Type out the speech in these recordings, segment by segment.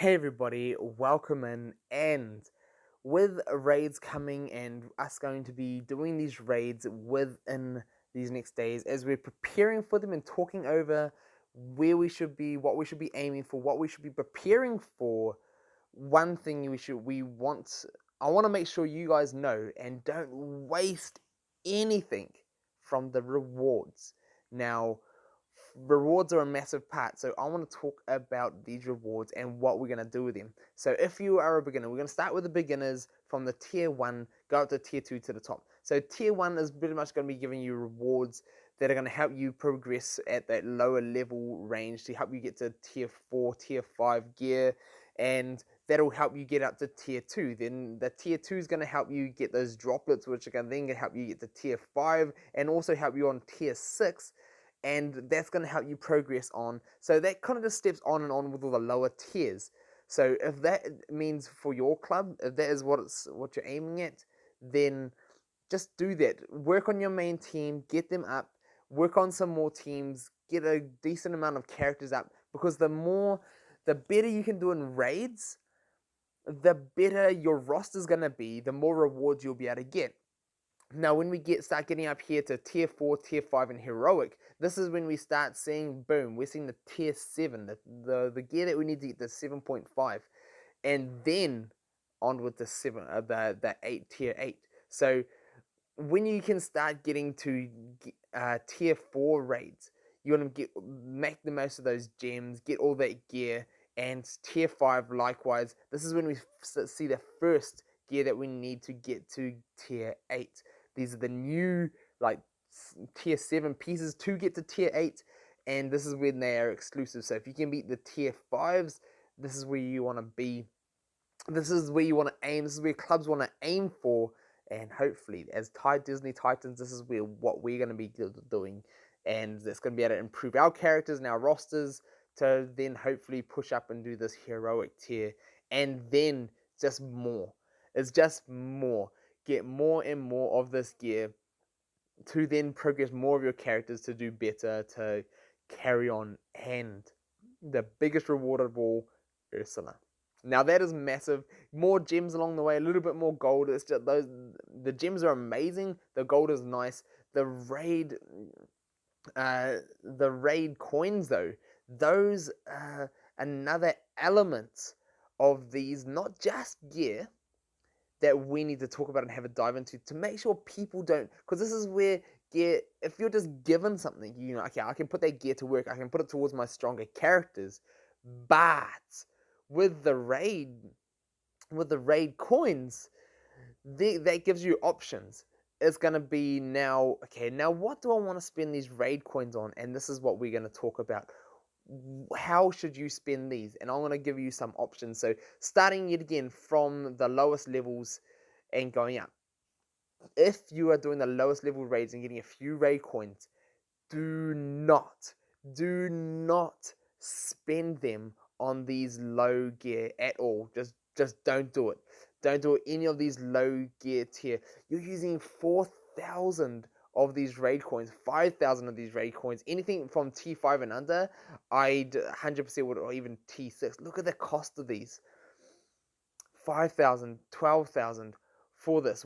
Hey everybody, welcome in, and with raids coming and us going to be doing these raids within these next days as we're preparing for them and talking over where we should be, what we should be aiming for, what we should be preparing for. One thing I want to make sure you guys know and don't waste anything from the rewards. Now, rewards are a massive part, so I want to talk about these rewards and what we're going to do with them. So if you are a beginner, we're going to start with the beginners from the tier 1, go up to tier 2 to the top. So tier 1 is pretty much going to be giving you rewards that are going to help you progress at that lower level range to help you get to tier 4, tier 5 gear, and that'll help you get up to tier 2. Then the tier 2 is going to help you get those droplets, which are then going to help you get to tier 5 and also help you on tier 6, and that's going to help you progress on. So that kind of just steps on and on with all the lower tiers. So if that means for your club, if that is what you're aiming at, then just do that. Work on your main team, get them up, work on some more teams, get a decent amount of characters up, because the better you can do in raids, the better your roster's gonna be, the more rewards you'll be able to get. Now, when we start getting up here to tier 4, tier 5, and heroic, this is when we start seeing, boom, we're seeing the tier 7, the gear that we need to get to 7.5, and then on with the 8 tier 8. So when you can start getting to tier 4 raids, you want to make the most of those gems, get all that gear, and tier 5 likewise. This is when we see the first gear that we need to get to tier 8. These are the new like tier 7 pieces to get to tier 8, and this is when they are exclusive. So if you can beat the tier 5s, this is where you want to be. This is where you want to aim. This is where clubs want to aim for, and hopefully, as Disney Titans, this is what we're going to be doing, and that's going to be able to improve our characters and our rosters to then hopefully push up and do this heroic tier, and then just more. It's just more. Get more and more of this gear to then progress more of your characters to do better, to carry on, and the biggest reward of all, Ursula. Now that is massive. More gems along the way, a little bit more gold. It's just the gems are amazing. The gold is nice. The raid coins though, those are another element of these, not just gear, that we need to talk about and have a dive into to make sure people don't, because this is where gear, if you're just given something, okay, I can put that gear to work, I can put it towards my stronger characters, but with the raid, coins, that gives you options. It's going to be now, okay, now what do I want to spend these raid coins on? And this is what we're going to talk about. How should you spend these? And I'm going to give you some options. So starting yet again from the lowest levels and going up. If you are doing the lowest level raids and getting a few raid coins, do not spend them on these low gear at all. Just don't do it. Don't do any of these low gear tier. You're using 4,000 of these raid coins, 5,000 of these raid coins, anything from T5 and under, I'd 100% would, or even T6. Look at the cost of these. 5,000, 12,000 for this.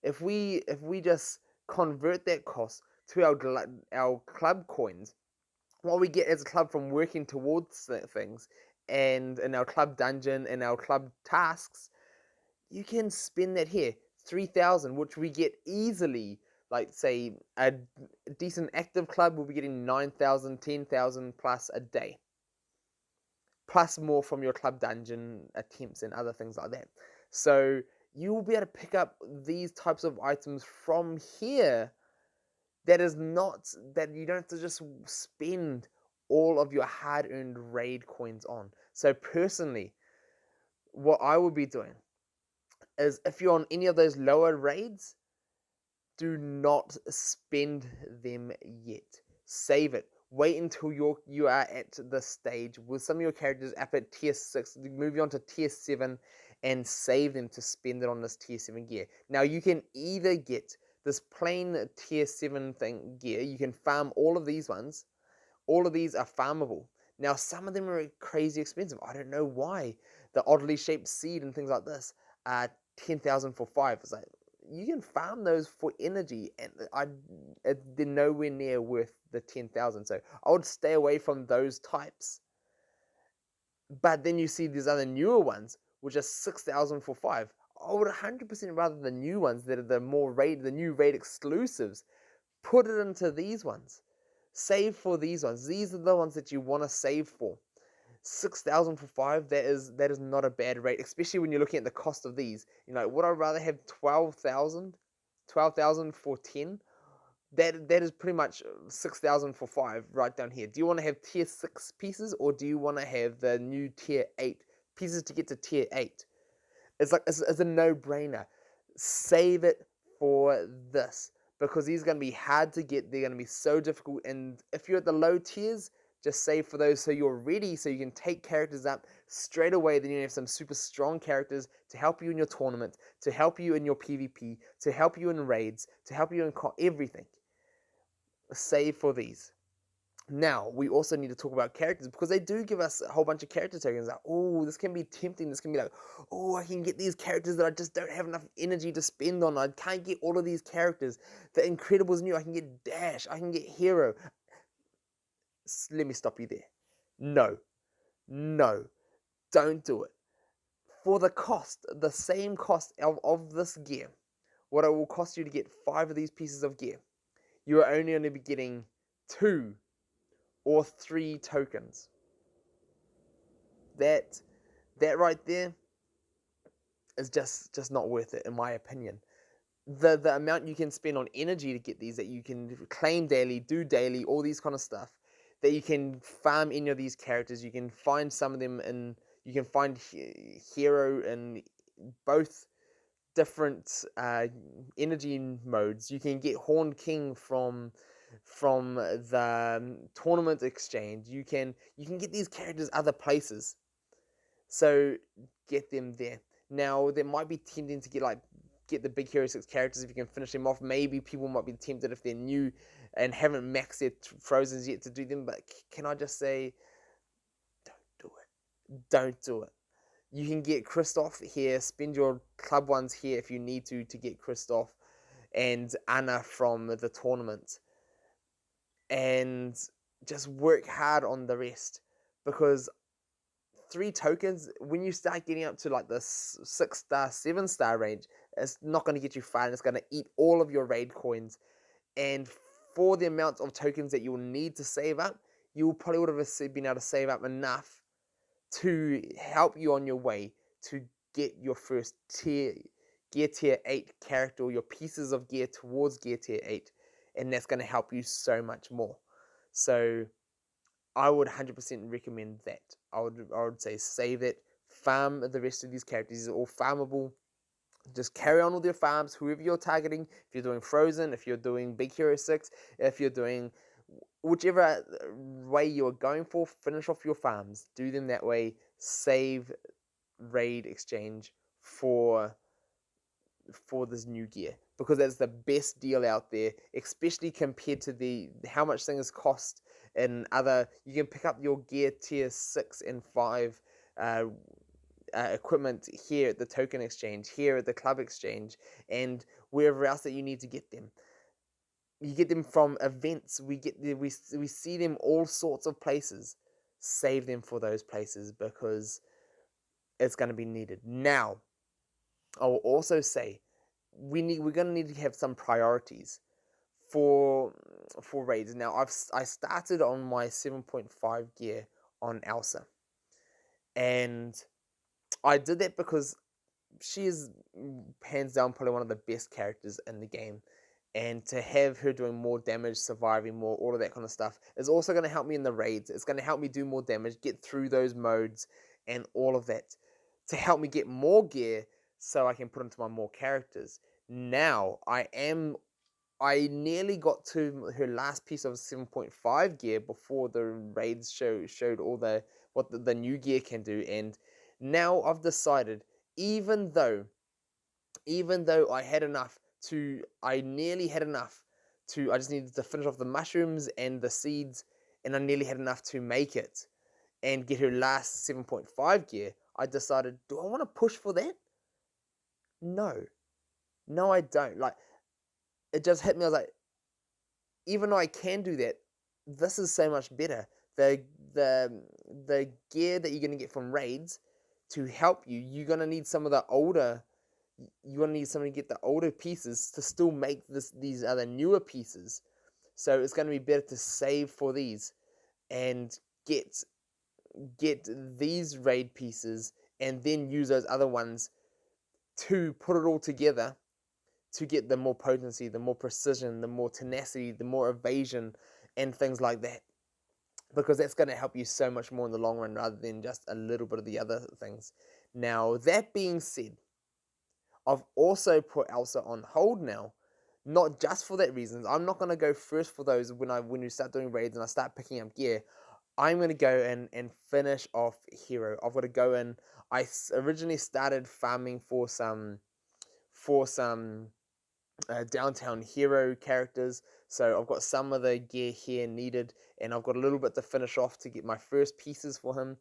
If we just convert that cost to our club coins, what we get as a club from working towards things, and in our club dungeon and our club tasks, you can spend that here, 3,000, which we get easily. Like say a decent active club will be getting 9,000, 10,000 plus a day, plus more from your club dungeon attempts and other things like that. So you will be able to pick up these types of items from here. That you don't have to just spend all of your hard-earned raid coins on. So personally, what I would be doing is, if you're on any of those lower raids, do not spend them yet. Save it. Wait until you are at the stage with some of your characters up at tier 6, move on to tier 7, and save them to spend it on this tier 7 gear. Now you can either get this plain tier 7 gear, you can farm all of these ones. All of these are farmable. Now, some of them are crazy expensive. I don't know why. The oddly shaped seed and things like this are 10,000 for 5. It's like, you can farm those for energy, and they're nowhere near worth the 10,000. So I would stay away from those types. But then you see these other newer ones, which are 6,000 for 5. I would 100% rather the new ones that are the new raid exclusives. Put it into these ones. Save for these ones. These are the ones that you want to save for. 6,000 for 5, that is not a bad rate, especially when you're looking at the cost of these. You know, would I rather have 12,000 for 10? That is pretty much 6,000 for 5 right down here. Do you want to have tier 6 pieces, or do you want to have the new tier 8 pieces to get to tier 8? It's like it's a no-brainer. Save it for this, because these are going to be hard to get. They're going to be so difficult, and if you're at the low tiers, just save for those so you're ready, so you can take characters up straight away. Then you have some super strong characters to help you in your tournament, to help you in your PvP, to help you in raids, to help you in everything. Save for these. Now, we also need to talk about characters, because they do give us a whole bunch of character tokens. Like, oh, this can be tempting. This can be like, oh, I can get these characters that I just don't have enough energy to spend on. I can't get all of these characters. The Incredible's new. I can get Dash. I can get Hero. Let me stop you there. No. Don't do it. For the cost, the same cost of this gear, what it will cost you to get 5 of these pieces of gear, you are only going to be getting 2 or 3 tokens. That right there is just not worth it, in my opinion. The amount you can spend on energy to get these, that you can claim daily, do daily, all these kind of stuff, that you can farm any of these characters. You can find some of them you can find Hero in both different energy modes. You can get Horned King from the tournament exchange. You can get these characters other places, so get them there. Now, there might be tempting to get the big Hero 6 characters if you can finish them off. Maybe people might be tempted if they're new and haven't maxed their Frozens yet to do them, but can I just say, don't do it. You can get Kristoff here, spend your club ones here if you need to get Kristoff and Anna from the tournament, and just work hard on the rest, because 3 tokens, when you start getting up to like the 6-star, 7-star range, it's not going to get you far, and it's going to eat all of your raid coins. And for the amount of tokens that you'll need to save up, you probably would have been able to save up enough to help you on your way to get your first gear tier 8 character, or your pieces of gear towards gear tier 8, and that's going to help you so much more. So I would 100% recommend that. I would say save it, farm the rest of these characters. These are all farmable. Just carry on with your farms, whoever you're targeting. If you're doing Frozen, if you're doing Big Hero 6, if you're doing whichever way you're going for, finish off your farms. Do them that way. Save raid exchange for this new gear, because that's the best deal out there, especially compared to how much things cost in other. You can pick up your gear tier 6 and 5 equipment here at the token exchange, here at the club exchange, and wherever else that you need to get them. You get them from events. We see them all sorts of places. Save them for those places, because it's going to be needed. Now, I will also say we're going to need to have some priorities for raids. Now, I started on my 7.5 gear on Elsa, and I did that because she is hands down probably one of the best characters in the game, and to have her doing more damage, surviving more, all of that kind of stuff is also going to help me in the raids. It's going to help me do more damage, get through those modes, and all of that, to help me get more gear so I can put into my more characters. Now, I nearly got to her last piece of 7.5 gear before the raids showed all what the new gear can do, and now I've decided, even though I nearly had enough I just needed to finish off the mushrooms and the seeds, and I nearly had enough to make it. and get her last 7.5 gear, I decided, do I want to push for that? No, I don't. Like, it just hit me. I was like, even though I can do that, this is so much better. The the gear that you're gonna get from raids to help you, you're gonna need some of the older. You're gonna need somebody to get the older pieces to still make these other newer pieces. So it's gonna be better to save for these and get these raid pieces and then use those other ones to put it all together to get the more potency, the more precision, the more tenacity, the more evasion, and things like that. Because that's going to help you so much more in the long run rather than just a little bit of the other things. Now, that being said, I've also put Elsa on hold now. Not just for that reason. I'm not going to go first for those when you start doing raids and I start picking up gear. I'm going to go in and finish off Hero. I've got to go in. I originally started farming for some downtown hero characters, so I've got some of the gear here needed, and I've got a little bit to finish off to get my first pieces for him,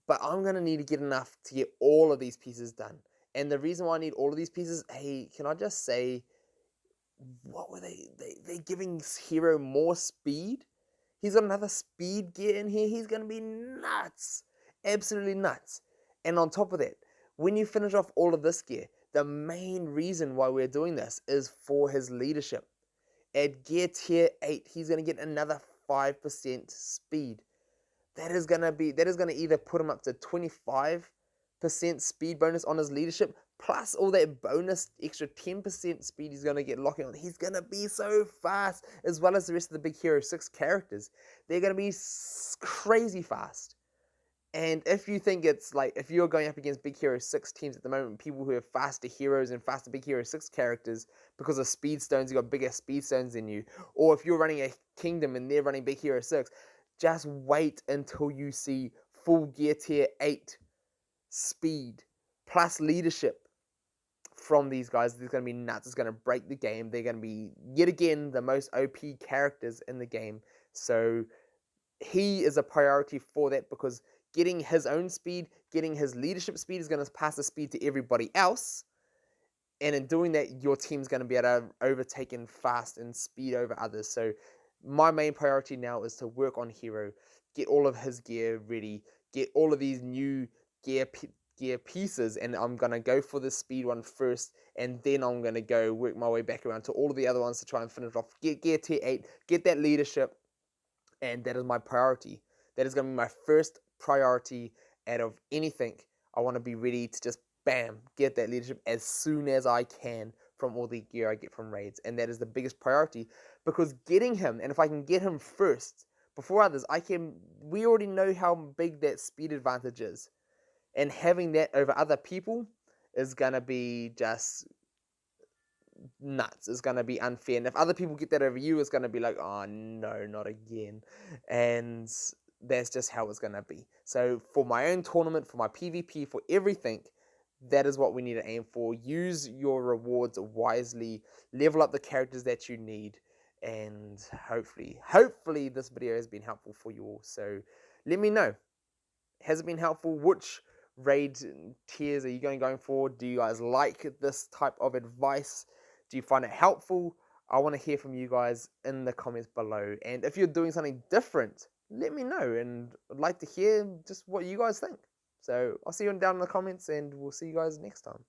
but I'm going to need to get enough to get all of these pieces done. And the reason why I need all of these pieces, hey, can I just say, what were they're giving Hero more speed. He's got another speed gear in here. He's going to be nuts, absolutely nuts. And on top of that, when you finish off all of this gear, the main reason why we're doing this is for his leadership. At gear tier 8, he's going to get another 5% speed. That is going to either put him up to 25% speed bonus on his leadership, plus all that bonus extra 10% speed he's going to get locking on. He's going to be so fast, as well as the rest of the Big Hero 6 characters. They're going to be crazy fast. And if you think it's like, if you're going up against Big Hero 6 teams at the moment, people who have faster heroes and faster Big Hero 6 characters because of speed stones, you got bigger speed stones than you, or if you're running a kingdom and they're running Big Hero 6, just wait until you see full gear tier 8 speed plus leadership from these guys. It's going to be nuts. It's going to break the game. They're going to be, yet again, the most OP characters in the game. So he is a priority for that, because getting his own speed, getting his leadership speed is going to pass the speed to everybody else. And in doing that, your team's going to be able to overtake and fast and speed over others. So my main priority now is to work on Hero, get all of his gear ready, get all of these new gear pieces, and I'm going to go for the speed one first, and then I'm going to go work my way back around to all of the other ones to try and finish off, get gear tier 8, get that leadership, and that is my priority. That is going to be my first priority out of anything. I want to be ready to just bam, get that leadership as soon as I can from all the gear I get from raids. And that is the biggest priority, because getting him, and if I can get him first before others, we already know how big that speed advantage is. And having that over other people is going to be just nuts. It's going to be unfair. And if other people get that over you, it's going to be like, oh no, not again. And that's just how it's going to be. So for my own tournament, for my PvP, for everything, that is what we need to aim for. Use your rewards wisely, level up the characters that you need, and hopefully this video has been helpful for you all. So let me know, has it been helpful? Which raid tiers are you going for? Do you guys like this type of advice? Do you find it helpful? I want to hear from you guys in the comments below. And if you're doing something different, let me know. And I'd like to hear just what you guys think. So I'll see you down in the comments, and we'll see you guys next time.